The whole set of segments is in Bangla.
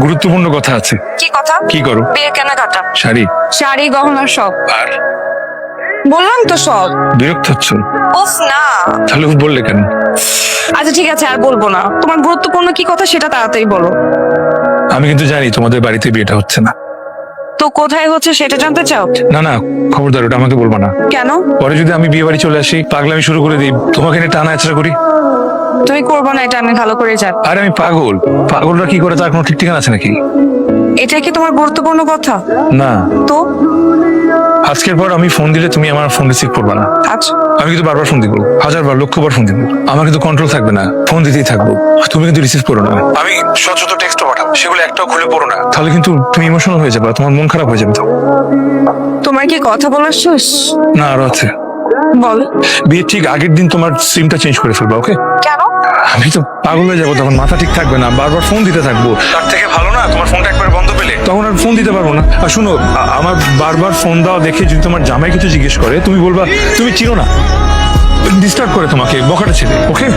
গুরুত্বপূর্ণ কথা আছে। কি কথা? কি করো? বিয়ের কেনাকাটা। শাড়ি শাড়ি গহনা সব। আর বললাম তো সব। বিরক্ত হচ্ছ? উফ না। তাহলে বললে কেন? আচ্ছা ঠিক আছে, আর বলবো না। তোমার গুরুত্বপূর্ণ কি কথা সেটা তাড়াতাড়ি বলো। আমি কিন্তু জানি তোমাদের বাড়িতে বিয়েটা হচ্ছে না। তো কোথায় হচ্ছে সেটা জানতে চাও? না না, খবরদার, ওটা আমাকে বলবা না। কেন? পরে যদি আমি বিয়ে বাড়ি চলে আসি, পাগলামি শুরু করে দিই, তোমাকে নিয়ে টানা আছড়া করি। তুমি করবো না, এটা আমি ভালো করে জানি। আর আমি পাগল, পাগলরা কি করে তার কোনো ঠিক ঠিকানা আছে নাকি? এটা কি তোমার গুরুত্বপূর্ণ কথা? না। তো আজকের পর আমি ফোন দিলে তুমি আমার ফোন রিসিভ করবে না। আচ্ছা। আমি কিন্তু বারবার ফোন দিব, 1000 বার 1,00,000 ফোন দিব, আমার কিন্তু কন্ট্রোল থাকবে না, ফোন দিতেই থাকবো। তুমি কিন্তু রিসিভ করো না। আমি শত শত টেক্সট পাঠাবো, সেগুলো একটাও খুলে পড়ো না, তাহলে কিন্তু তুমি ইমোশনাল হয়ে যাবে, তোমার মন খারাপ হয়ে যাবে। তো তোমার কি কথা বলার শেষ? না, আরো আছে। বল। বিয়ের ঠিক আগের দিন তোমার সিমটা চেঞ্জ করে ফেলবো, ওকে? কেন? আমি তো পাগল হয়ে যাবো, তখন মাথা ঠিক থাকবে না, বারবার ফোন দিতে থাকবো। তার থেকে ভালো না তোমার ফোনটা একবার বন্ধ পেলে, তখন আর ফোন দিতে পারবো না। আর শুনো, আমার বারবার ফোন দেওয়া দেখে যদি তোমার জামাই কিছু জিজ্ঞেস করে, তুমি বলবা তুমি চিনো না, ডিস্টার্ব করে তোমাকে, বকাটা ছেলে, ওকে?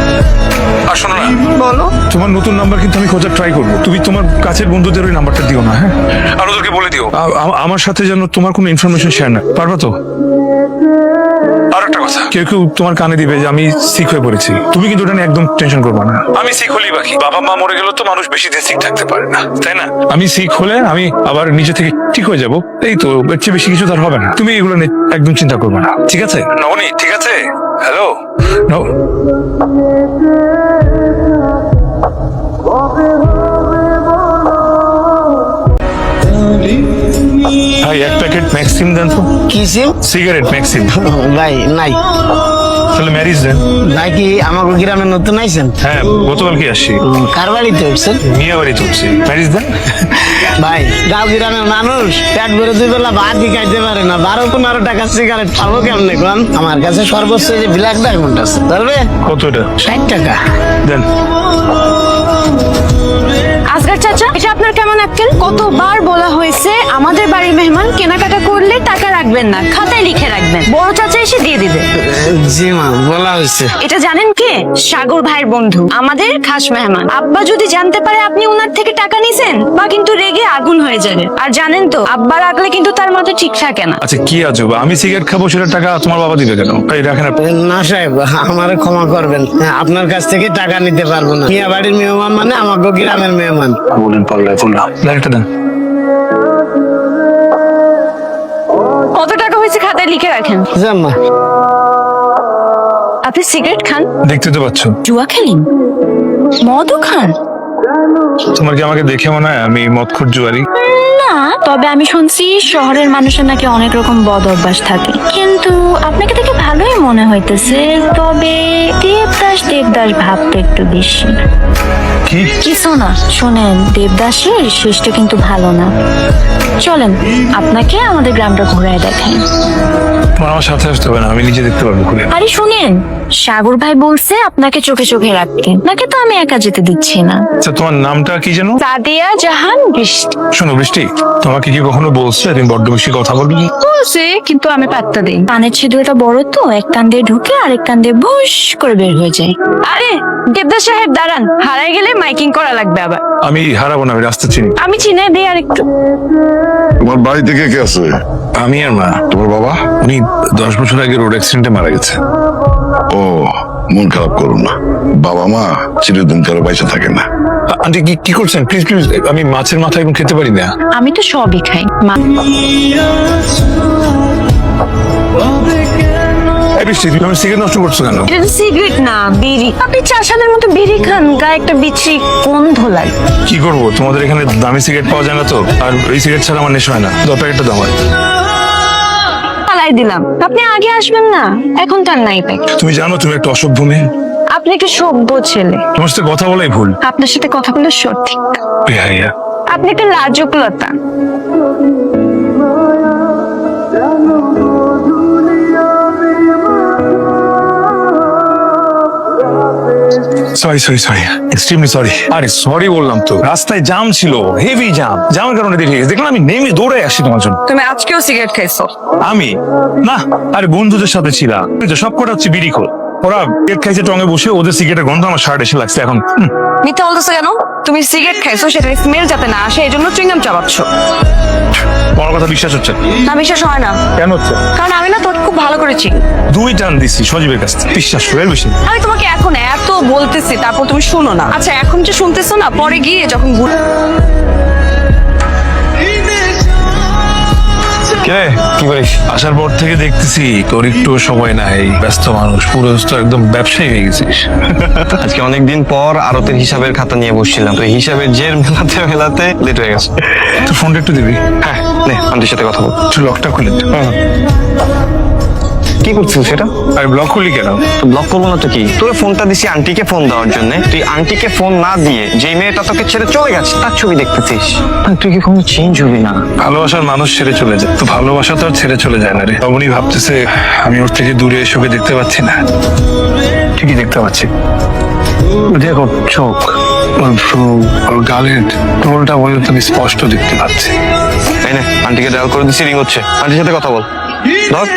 আর শোনো না, বলো। তোমার নতুন নাম্বার কিন্তু আমি খোঁজার ট্রাই করবো, তুমি তোমার কাছের বন্ধুদের ওই নাম্বারটা দিও না, হ্যাঁ? আর ওদেরকে বলে দিও আমার সাথে যেন তোমার কোনো ইনফরমেশন শেয়ার না, পারবা তো? আর একটা কথা, কেউ কেউ তোমার কানে দিবে যে আমি সিক হয়ে পড়েছি, তুমি কিন্তু ওটা নিয়ে একদম টেনশন করবে না। আমি সিক হলেই বাকি, বাবা মা মরে গেল তো মানুষ বেশি দিন সিক থাকতে পারে না, তাই না? আমি সিক হলে আমি আবার নিজে থেকে ঠিক হয়ে যাব, এই তো, এর চেয়ে বেশি কিছু তার হবে না। তুমি এগুলো নিয়ে একদম চিন্তা করবে না, ঠিক আছে? নবনী, ঠিক আছে? হ্যালো। ভাই, এক প্যাকেট ম্যাক্সিম দেন তো। কি সিম? Cigarette Maxim. ভাই নাই। তাহলে ম্যারিজ দেন। নাকি আমাকে গ্রামে নতুন আইছেন? হ্যাঁ, গতকাল কি আসছি। কার বাড়িতে উঠছেন? মিয়া বাড়ি তুলছি, ম্যারিজ দেন। ভাই, গাঁও গ্রামের মানুষ পেট ভরে 2 বেলা ভাতই খাইতে পারে না, 12-15 টাকা সিগারেট খাবো কেমনে কোন? আমার কাছে সর্বোচ্চ যে ব্ল্যাক ডায়মন্ড আছে, ধরবে? কত এটা? 60 টাকা দেন। আসগার চাচা, এটা আপনার কেমন আক্কেল? কতবার বলা হয়েছে আমাদের বাড়ির মেহমান কেনাকাটা করলে টাকা রাখবেন না, খাতায় লিখে রাখবেন, বড় চাচা এসে দিয়ে দিবে। জি মা, বলা হয়েছে। এটা জানেন কে? সাগর ভাইয়ের বন্ধু, আমাদের খাস মেহমান। আব্বা যদি জানতে পারে আপনি ওনার থেকে টাকা নিছেন, বা কিন্তু রেগে আগুন হয়ে যাবে। আর জানেন তো, আব্বা রাখলে কিন্তু তার মাথা ঠিক থাকে না। আচ্ছা, কি আজব, আমি সিগারেট খাবো সেটার টাকা তোমার বাবা দিবে কেন? এই রাখেন আপনি। না সাহেব, আমারে ক্ষমা করবেন, আপনার কাছ থেকে টাকা নিতে পারবো না। মিয়া বাড়ির মেহমান মানে আমাকে গ্রামের মেহমান। বলেন পাল্লায় ফুললাম, একটা দেন। কত টাকা হয়েছে খাতায় লিখে রাখেন। জাম্মা, আপনি সিগারেট খান? দেখতে তো পাচ্ছ। জুয়া খেলেন? মদও খান? তোমার কি আমাকে দেখে মনে হয় আমি মদখোর জুয়ারি? না, তবে আমি শুনছি শহরের মানুষের নাকি অনেক রকম বদ অভ্যাস থাকে, কিন্তু আপনাকে দেখে ভালোই মনে হইতেছে। তবে দেবদাস ভাবতে একটু বেশি। কি? কিছু না, শোনেন, দেবদাসের শেষটা কিন্তু ভালো না। চলেন আপনাকে আমাদের গ্রামটা ঘুরায় দেখাই। তোমার আমার সাথে আসতে হবে না, আমি নিজে দেখতে পারবো ঘুরে। আরে শুনেন, সাগর ভাই বলছে আপনাকে চোখে চোখে রাখতে, নাকি তো আমি একা যেতে দিচ্ছি না। আচ্ছা, তোমার নামটা কি যেন? সাদিয়া জাহান বৃষ্টি। শোনো বৃষ্টি, তোমাকে কি কখনো বলছে তুমি বড্ড বেশি কথা বলবি? বলছে, কিন্তু আমি পাত্তা দিই। কানের ছিদ্রটা বড় তো, এক কান দিয়ে ঢুকে আরেক কান দিয়ে ভুস করে বের হয়ে যায়। আরে দেবদাস সাহেব দাঁড়ান, হারাই গেলে মাইকিং করা লাগবে আবার। আমি হারাবো না, আমি রাস্তা চিনি। আমি চিনে দিই আর একটু। তোমার বাড়ি থেকে কে আছে? আমি আর মা। তোমার বাবা? উনি 10 বছর আগে রোড অ্যাক্সিডেন্টে মারা গেছে। ও, মন খারাপ করো না, বাবা মা চিরদিন কারো পয়সা থাকে না। আন্টি কি করছেন? প্লিজ প্লিজ, আমি মাছের মাথা এখন খেতে পারি না। আমি তো সবই খাই। এই বৃষ্টি, তুমি আমার সিগারেট নষ্ট করছো কেন? এটা সিগারেট না, বিড়ি। আপনি চাষাদের মতো বিড়ি খান, গায়ে একটা বিচ্ছিরি গন্ধ লাগে। কি করবো, তোমাদের এখানে দামি সিগারেট পাওয়া যায় না তো, আর এই সিগারেট ছাড়া আমার নেশা হয় না। 10 প্যাকেটটা দাও। পালাই দিলাম, আপনি আগে আসবেন না, এখন তার নাই প্যাকেট। তুমি জানো তুমি একটা অসভ্য মেয়ে, আপনি একটা সভ্য ছেলে। তোমার সাথে কথা বলাই ভুল। আপনার সাথে কথা বলে সঠিক। বেহাইয়া। আপনি একটা লাজুক লতা। Sorry extremely sorry. আরে সরি বললাম তো, রাস্তায় জ্যাম ছিল, হেভি জ্যামের কারণে দেরি হয়ে গেছে। দেখলাম আমি নেমে দৌড়ে আসছি তোমার জন্য। তুমি আজকেও সিগারেট খাইছো? আমি না, আরে বন্ধুদের সাথে ছিলাম, সব কটা হচ্ছে বিড়ি খোল। ওরা পেট খাইছে টঙে বসে, ওদের সিগারেটের গন্ধ আমার শার্ট এসে লাগছে। এখন মিথ্যা বলতেছো কেন? তুমি সিগারেট খাইছো সেটা স্মেল যাতে না আসে এই জন্য চুইংগাম চাবাচ্ছ। বড় কথা বিশ্বাস হচ্ছে না। না বিশ্বাস হয় না, কেন হচ্ছে? কারণ আমি না তোকে খুব ভালো করেছি। 2 টান দিছি সজীবের কাছে, বিশ্বাস এর বেশি না। আমি তোমাকে এখন এত বলতেছি তারপর তুমি শুনো না। আচ্ছা এখন যে শুনতেছো না, পরে গিয়ে যখন কে কি করিস? আসার পর থেকে দেখতেছি তোর একটু সময় নাই, ব্যস্ত মানুষ, পুরো তো একদম ব্যবসায়ী হয়ে গেছিস। আজকে অনেকদিন পর আরতের হিসাবের খাতা নিয়ে বসছিলাম, তো হিসাবের জের মেলাতে মেলাতে লেট হয়ে গেছে। তোর ফোনটা একটু দিবি? হ্যাঁ নে আন্টির সাথে কথা বল। একটু লকটা খুলে দে। কি করছিস সেটা? আরে ব্লক করলি কেন? তো ব্লক করবো না তো কি, তোর ফোনটা দিছি আন্টিকে ফোন দেওয়ার জন্য, তুই আন্টিকে ফোন না দিয়ে যে মেয়েটা তোকে ছেড়ে চলে গেছে তার ছবি দেখতেছিস। তুই কি কোনো চেঞ্জ হবি না? ভালোবাসার মানুষ ছেড়ে চলে যায়, তো ভালোবাসা তো আর ছেড়ে চলে যায় না রে। তখনই ভাবতেছে আমি ওর থেকে দূরে এসে ওকে দেখতে পাচ্ছি না। ঠিকই দেখতে পাচ্ছি। দেখ ওর চোখ, ওর ভ্রু, ওর গালের টোলটা পর্যন্ত আমি স্পষ্ট দেখতে পাচ্ছি। তাই না, আন্টিকে ডায়াল করে দিছি, রিং হচ্ছে, আন্টির সাথে কথা বল। ধর।